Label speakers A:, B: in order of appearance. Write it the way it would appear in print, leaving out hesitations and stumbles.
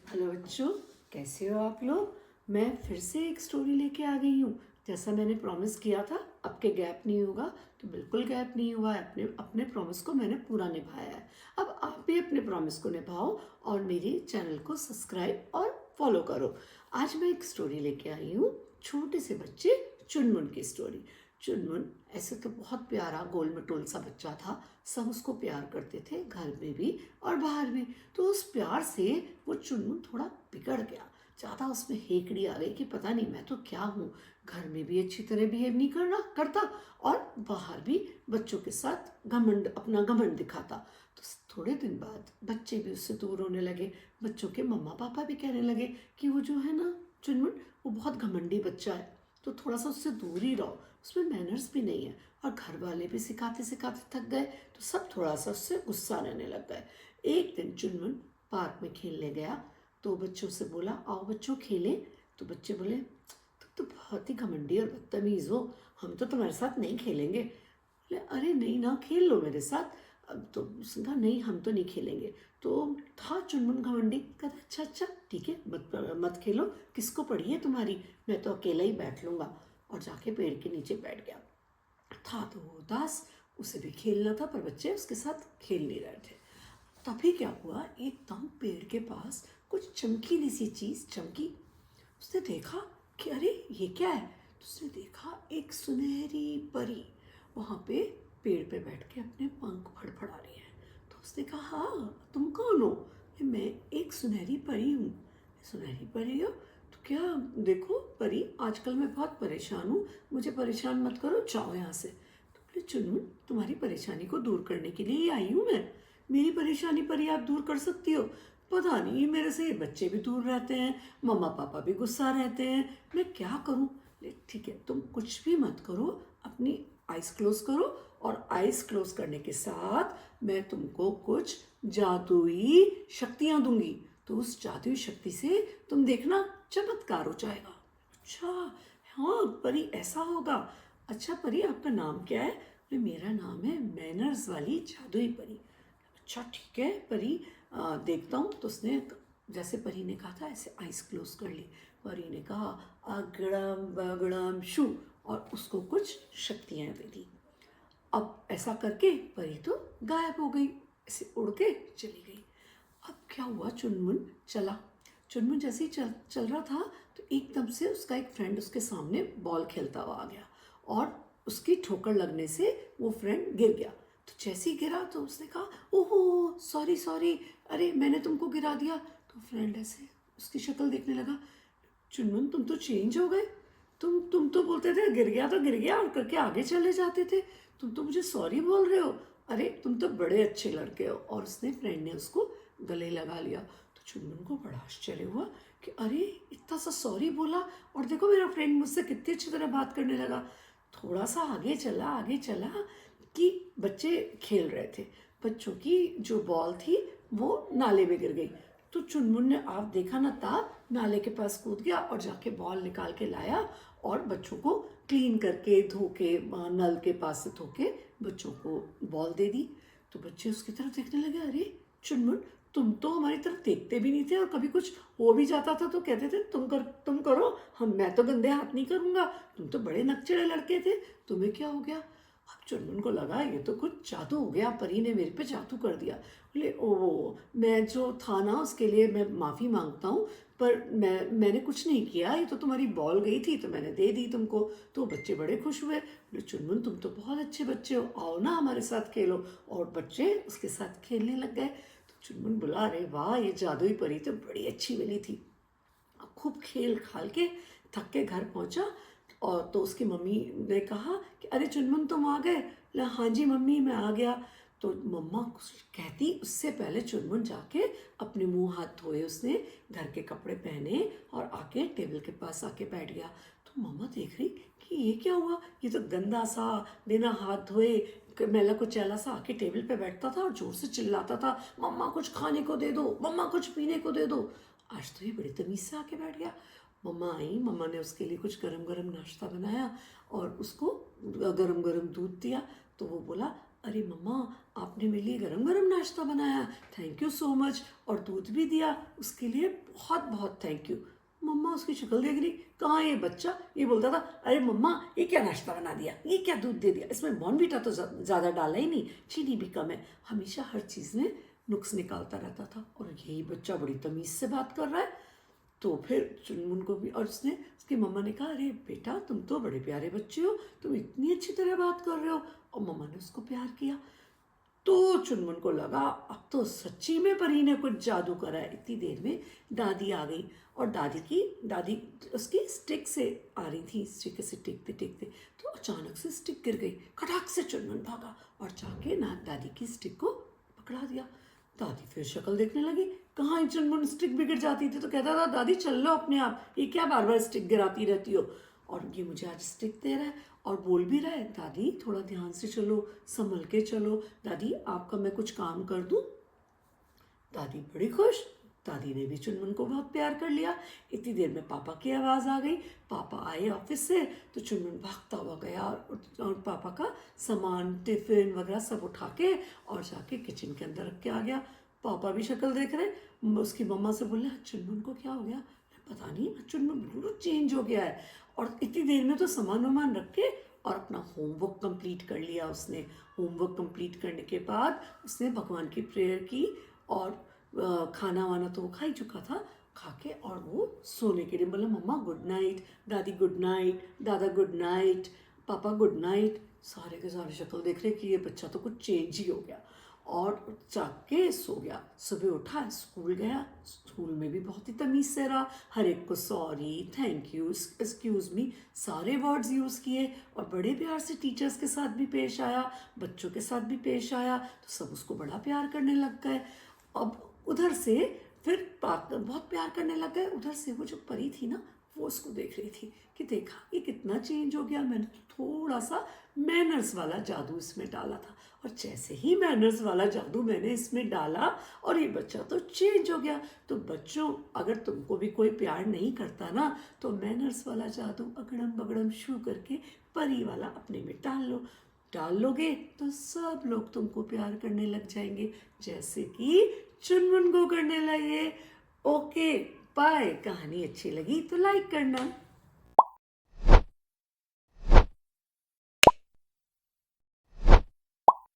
A: Hello बच्चों, कैसे हो आप लोग। मैं फिर से एक स्टोरी लेके आ गई हूँ। जैसा मैंने प्रॉमिस किया था, अब के गैप नहीं होगा। तो बिल्कुल गैप नहीं हुआ है। अपने अपने प्रॉमिस को मैंने पूरा निभाया है। अब आप भी अपने प्रॉमिस को निभाओ और मेरे चैनल को सब्सक्राइब और फॉलो करो। आज मैं एक स्टोरी लेके आई हूँ, छोटे से बच्चे चुनमुन की स्टोरी। चुनमुन ऐसे तो बहुत प्यारा गोल मटोल सा बच्चा था। सब उसको प्यार करते थे, घर में भी और बाहर भी। तो उस प्यार से वो चुनमुन थोड़ा बिगड़ गया। ज़्यादा उसमें हेकड़ी आ गई कि पता नहीं मैं तो क्या हूँ। घर में भी अच्छी तरह बिहेव नहीं करना करता और बाहर भी बच्चों के साथ घमंड, अपना घमंड दिखाता। तो थोड़े दिन बाद बच्चे भी उससे दूर होने लगे। बच्चों के मम्मा पापा भी कहने लगे कि वो जो है ना चुनमुन, वो बहुत घमंडी बच्चा है, तो थोड़ा सा उससे दूर ही रहो। उसमें मैनर्स भी नहीं है। और घर वाले भी सिखाते सिखाते थक गए, तो सब थोड़ा सा उससे गुस्सा रहने लग गए। एक दिन चुनमुन पार्क में खेलने गया, तो बच्चों से बोला आओ बच्चों खेलें। तो बच्चे बोले तुम तो बहुत ही घमंडी और बदतमीज़ हो, हम तो तुम्हारे साथ नहीं खेलेंगे। बोले अरे नहीं ना, खेल लो मेरे साथ। अब तो उसने कहा नहीं, हम तो नहीं खेलेंगे। तो था चुनमुन घमंडी, कहता अच्छा अच्छा ठीक है, मत मत खेलो, किसको पड़ी है तुम्हारी, मैं तो अकेला ही बैठ लूँगा। और जाके पेड़ के नीचे बैठ गया। था तो वो उदास, उसे भी खेलना था पर बच्चे उसके साथ खेल नहीं रहे थे। तभी क्या हुआ, एकदम पेड़ के पास कुछ चमकीली सी चीज़ चमकी। उसने देखा कि अरे ये क्या है। तो उसने देखा एक सुनहरी परी वहाँ पे पेड़ पे बैठ के अपने पंख फड़फड़ा रही है। तो उसने कहा हाँ तुम कौन हो। मैं एक सुनहरी परी हूँ। सुनहरी परी हो तो क्या, देखो परी आजकल मैं बहुत परेशान हूँ, मुझे परेशान मत करो, जाओ यहाँ से। तो बोले चुनमुन, तुम्हारी परेशानी को दूर करने के लिए ही आई हूँ मैं। मेरी परेशानी परी आप दूर कर सकती हो। पता नहीं मेरे से ये बच्चे भी दूर रहते हैं, मम्मा पापा भी गुस्सा रहते हैं, मैं क्या करूं। ठीक है तुम कुछ भी मत करो, अपनी आइज़ क्लोज करो और आइज़ क्लोज करने के साथ मैं तुमको कुछ जादुई शक्तियां दूंगी। तो उस जादुई शक्ति से तुम देखना चमत्कार हो जाएगा। अच्छा, हाँ परी ऐसा होगा। अच्छा परी आपका नाम क्या है। बोले मेरा नाम है मैनर्स वाली जादुई परी। अच्छा ठीक है परी, देखता हूँ। तो उसने जैसे परी ने कहा था ऐसे आइज क्लोज कर ली। परी ने कहा अगड़म बगड़म शू, और उसको कुछ शक्तियाँ दे दी। अब ऐसा करके परी तो गायब हो गई, ऐसे उड़ के चली गई। अब क्या हुआ, चुनमुन चला। चुनमुन जैसे ही चल चल रहा था, तो एकदम से उसका एक फ्रेंड उसके सामने बॉल खेलता हुआ आ गया और उसकी ठोकर लगने से वो फ्रेंड गिर गया। तो जैसे ही गिरा तो उसने कहा ओहो सॉरी सॉरी, अरे मैंने तुमको गिरा दिया। तो फ्रेंड ऐसे उसकी शक्ल देखने लगा, चुनमुन तुम तो चेंज हो गए। तुम तो बोलते थे गिर गया और करके आगे चले जाते थे, तुम तो मुझे सॉरी बोल रहे हो। अरे तुम तो बड़े अच्छे लड़के हो। और उसने फ्रेंड ने उसको गले लगा लिया। तो चुनमुन को बड़ा आश्चर्य हुआ कि अरे इतना सा सॉरी बोला और देखो मेरा फ्रेंड मुझसे कितनी अच्छी तरह बात करने लगा। थोड़ा सा आगे चला कि बच्चे खेल रहे थे। बच्चों की जो बॉल थी वो नाले में गिर गई। तो चुनमुन ने आप देखा ना ताब नाले के पास कूद गया और जाके बॉल निकाल के लाया और बच्चों को क्लीन करके धो के नल के पास से धो के बच्चों को बॉल दे दी। तो बच्चे उसकी तरफ देखने लगे, अरे चुनमुन तुम तो हमारी तरफ देखते भी नहीं थे और कभी कुछ हो भी जाता था तो कहते थे तुम करो, हम मैं तो गंदे हाथ नहीं करूँगा, तुम तो बड़े नकचढ़े लड़के थे, तुम्हें क्या हो गया। अब चुनमुन को लगा ये तो कुछ जादू हो गया, परी ने मेरे पे जादू कर दिया। बोले ओ मैं जो था ना उसके लिए मैं माफ़ी मांगता हूँ, पर मैंने कुछ नहीं किया, ये तो तुम्हारी बॉल गई थी तो मैंने दे दी तुमको। तो बच्चे बड़े खुश हुए, बोले चुनमुन तुम तो बहुत अच्छे बच्चे हो, आओ ना हमारे साथ खेलो। और बच्चे उसके साथ खेलने लग गए। तो चुनमुन बोला अरे वाह ये जादुई परी तो बड़ी अच्छी वाली थी। खूब खेल खाल के थक के घर पहुंचा। और तो उसकी मम्मी ने कहा कि अरे चुनमुन तुम आ गए। बोला हाँ जी मम्मी मैं आ गया। तो मम्मा कुछ कहती उससे पहले चुनमुन जाके अपने मुंह हाथ धोए, उसने घर के कपड़े पहने और आके टेबल के पास आके बैठ गया। तो मम्मा देख रही कि ये क्या हुआ, ये तो गंदा सा बिना हाथ धोए मैला कुचैला सा आके टेबल पे बैठता था और जोर से चिल्लाता था मम्मा कुछ खाने को दे दो, मम्मा कुछ पीने को दे दो। आज तो ये बड़ी तमीज से आके बैठ गया। मम्मा आई, मम्मा ने उसके लिए कुछ गरम गरम नाश्ता बनाया और उसको गरम गरम दूध दिया। तो वो बोला अरे मम्मा आपने मेरे लिए गरम गरम नाश्ता बनाया, थैंक यू सो मच, और दूध भी दिया, उसके लिए बहुत बहुत थैंक यू। मम्मा उसकी शक्ल देख रही, कहाँ ये बच्चा, ये बोलता था अरे मम्मा ये क्या नाश्ता बना दिया, ये क्या दूध दे दिया, इसमें बॉर्नवीटा तो ज़्यादा डाला ही नहीं, चीनी भी कम है, हमेशा हर चीज़ में नुक्स निकालता रहता था। और यही बच्चा बड़ी तमीज़ से बात कर रहा है। तो फिर चुनमुन को भी, और उसने, उसकी मम्मा ने कहा अरे बेटा तुम तो बड़े प्यारे बच्चे हो, तुम इतनी अच्छी तरह बात कर रहे हो, और मम्मा ने उसको प्यार किया। तो चुनमुन को लगा अब तो सच्ची में परी ने कुछ जादू करा है। इतनी देर में दादी आ गई, और दादी उसकी स्टिक से आ रही थी, स्टिक से टेकते टेकते तो अचानक से स्टिक गिर गई। खटाक से चुनमुन भागा और जाके ना दादी की स्टिक को पकड़ा दिया। दादी फिर शक्ल देखने लगी, कहाँ चुनमुन स्टिक बिगड़ जाती थी तो कहता था दादी चल लो अपने आप, ये क्या बार बार स्टिक गिराती रहती हो, और ये मुझे आज स्टिक दे रहा है और बोल भी रहा है दादी थोड़ा ध्यान से चलो, संभल के चलो, दादी आपका मैं कुछ काम कर दूँ। दादी बड़ी खुश, दादी ने भी चुनमुन को बहुत प्यार कर लिया। इतनी देर में पापा की आवाज़ आ गई, पापा आए ऑफिस से, तो चुनमुन भागता हुआ गया और पापा का सामान टिफिन वगैरह सब उठा के और जाके किचन के अंदर रख के आ गया। पापा भी शक्ल देख रहे, उसकी मम्मा से बोले चुनमुन को क्या हो गया, पता नहीं चुनमुन बिल्कुल चेंज हो गया है। और इतनी देर में तो सामान वामान रख के और अपना होमवर्क कंप्लीट कर लिया उसने। होमवर्क कंप्लीट करने के बाद उसने भगवान की प्रेयर की, और खाना वाना तो वो खा ही चुका था, खा के और वो सोने के लिए बोला मम्मा गुड नाइट, दादी गुड नाइट, दादा गुड नाइट, पापा गुड नाइट। सारे के सारे शक्ल देख रहे कि ये बच्चा तो कुछ चेंज ही हो गया, और जाग के सो गया। सुबह उठा, स्कूल गया, स्कूल में भी बहुत ही तमीज़ से रहा, हर एक को sorry, thank you, excuse me सारे वर्ड्स यूज़ किए, और बड़े प्यार से टीचर्स के साथ भी पेश आया, बच्चों के साथ भी पेश आया, तो सब उसको बड़ा प्यार करने लग गए। अब उधर से फिर बहुत प्यार करने लग गए। उधर से वो जो परी थी ना, वो उसको देख रही थी कि देखा ये कितना चेंज हो गया, मैंने तो थोड़ा सा मैनर्स वाला जादू इसमें डाला था, और जैसे ही मैनर्स वाला जादू मैंने इसमें डाला और ये बच्चा तो चेंज हो गया। तो बच्चों, अगर तुमको भी कोई प्यार नहीं करता ना, तो मैनर्स वाला जादू अगड़म बगड़म शू करके परी वाला अपने में डाल लोगे तो सब लोग तुमको प्यार करने लग जाएंगे, जैसे कि चुनमुन को करने लगे। Okay bye. कहानी अच्छी लगी तो लाइक करना।